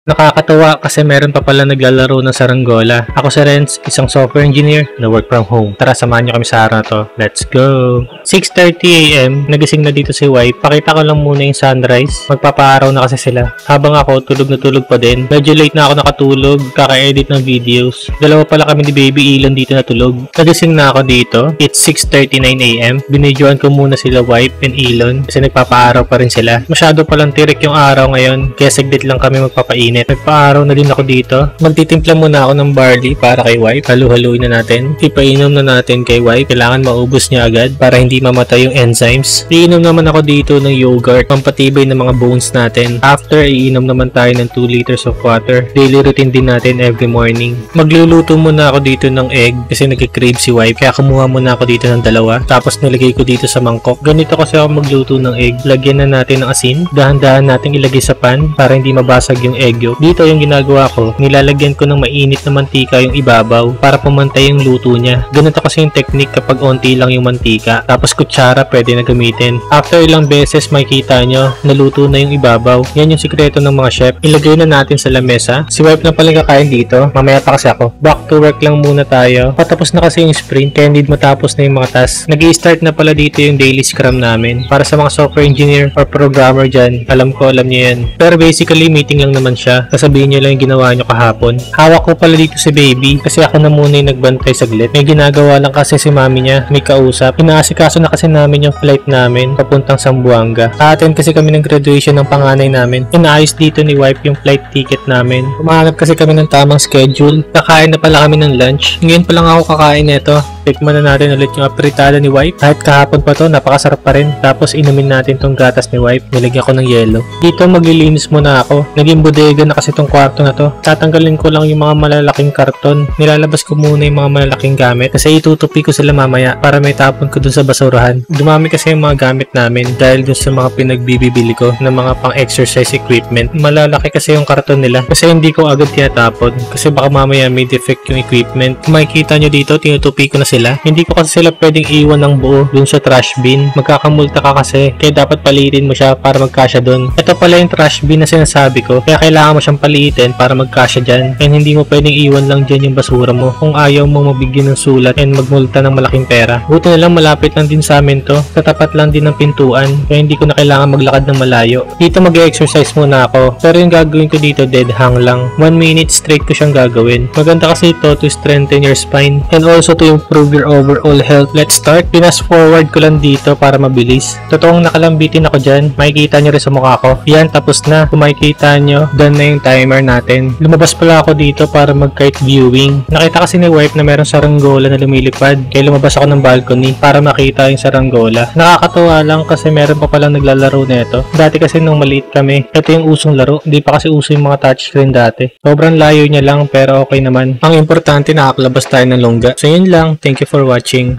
Nakakatuwa kasi meron pa pala naglalaro ng saranggola. Ako si Renz, isang software engineer na work from home. Tara, samahan nyo kami sa araw na to. Let's go! 6:30 AM, nagising na dito si wife. Pakita ko lang muna yung sunrise. Magpapaaraw na kasi sila. Habang ako, tulog na tulog pa din. Medyo late na ako nakatulog, kaka-edit ng videos. Dalawa pala kami ni Baby Elon dito natulog. Nagising na ako dito. It's 6:39 AM. Binidyoan ko muna sila wife and Elon kasi nagpapaaraw pa rin sila. Masyado palang tirik yung araw ngayon, kaya saglit lang kami magpapainit. Nagpa-araw na din ako dito. Magtitimpla muna ako ng barley para kay wife. Halu-haluin na natin. Ipainom na natin kay wife. Kailangan maubos niya agad para hindi mamatay yung enzymes. Iinom naman ako dito ng yogurt. Pampatibay ng mga bones natin. After, iinom naman tayo ng 2 liters of water. Daily routine din natin every morning. Magluluto muna ako dito ng egg kasi nag-crave si wife. Kaya kumuha muna ako dito ng 2. Tapos nilagay ko dito sa mangkok. Ganito kasi ako magluto ng egg. Lagyan na natin ng asin. Dahan-dahan natin ilagay sa pan para hindi mabasag yung egg yolk. Dito yung ginagawa ko, nilalagyan ko ng mainit na mantika yung ibabaw para pumantay yung luto niya. Ganito kasi yung technique kapag onti lang yung mantika. Tapos kutsara pwede na gamitin. After ilang beses makikita nyo, naluto na yung ibabaw. Yan yung sikreto ng mga chef. Ilagay na natin sa lamesa. Si wife na pala kakain dito. Mamaya pa kasi ako. Back to work lang muna tayo. Patapos na kasi yung sprint kaya need matapos na yung mga tasks. Nag-i-start na pala dito yung daily scrum namin. Para sa mga software engineer or programmer dyan, alam nyo yan. Pero basically meeting lang naman siya. Sasabihin nyo lang yung ginawa nyo kahapon. Hawak ko pala dito si baby kasi ako na muna yung nagbantay saglit. May ginagawa lang kasi si mami niya, may kausap. Inaasikaso na kasi namin yung flight namin papuntang Zamboanga. Attend kasi kami ng graduation ng panganay namin. Inaayos dito ni wife yung flight ticket namin. Umahanap kasi kami ng tamang schedule. Kakain na pala kami ng lunch. Ngayon pa lang ako kakain neto. Tikman na natin ulit yung apritada ni wife. Kahit kahapon pa to, napakasarap pa rin. Tapos inumin natin tong gatas ni wife. Nilagyan ko ng yelo. Dito maglilinis muna ako. Naging bodega na kasi tong kwarto na to. Tatanggalin ko lang yung mga malalaking karton. Nilalabas ko muna yung mga malalaking gamit kasi itutupi ko sila mamaya para may tapon ko dun sa basurahan. Dumami kasi yung mga gamit namin dahil dun sa mga pinagbibili ko ng mga pang-exercise equipment. Malalaki kasi yung karton nila kasi hindi ko agad tinatapon kasi baka mamaya may defect yung equipment. Kung makikita nyo dito, tinutupi ko na sila. Hindi ko kasi sila pwedeng iwan ng buo dun sa trash bin. Magkakamulta ka kasi kaya dapat palitin mo siya para magkasya dun. Ito pala yung trash bin na sinasabi ko kaya kailangan mo siyang palitin para magkasya dyan. And hindi mo pwedeng iwan lang dyan yung basura mo kung ayaw mo mabigyan ng sulat and magmulta ng malaking pera. Buti na lang malapit lang din sa amin to. Katapat lang din ng pintuan kaya hindi ko na kailangan maglakad ng malayo. Dito mag-exercise muna ako pero yung gagawin ko dito dead hang lang. 1 minute straight ko siyang gagawin. Maganda kasi ito to strengthen your spine and also to improve your overall health. Let's start. Pinas forward ko lang dito para mabilis. Totoong nakalambitin ako dyan. Makikita nyo rin sa mukha ko. Yan, tapos na. Kung makikita nyo, done na yung timer natin. Lumabas pala ako dito para mag-kite viewing. Nakita kasi ni wife na meron saranggola na lumilipad. Kaya lumabas ako ng balcony para makita yung saranggola. Nakakatuwa lang kasi meron pa palang naglalaro nito. Dati kasi nung maliit kami, ito yung usong laro. Hindi pa kasi uso yung mga touchscreen dati. Sobrang layo niya lang pero okay naman. Ang importante nakakalabas tayo ng longga. So yun lang. Thank you for watching.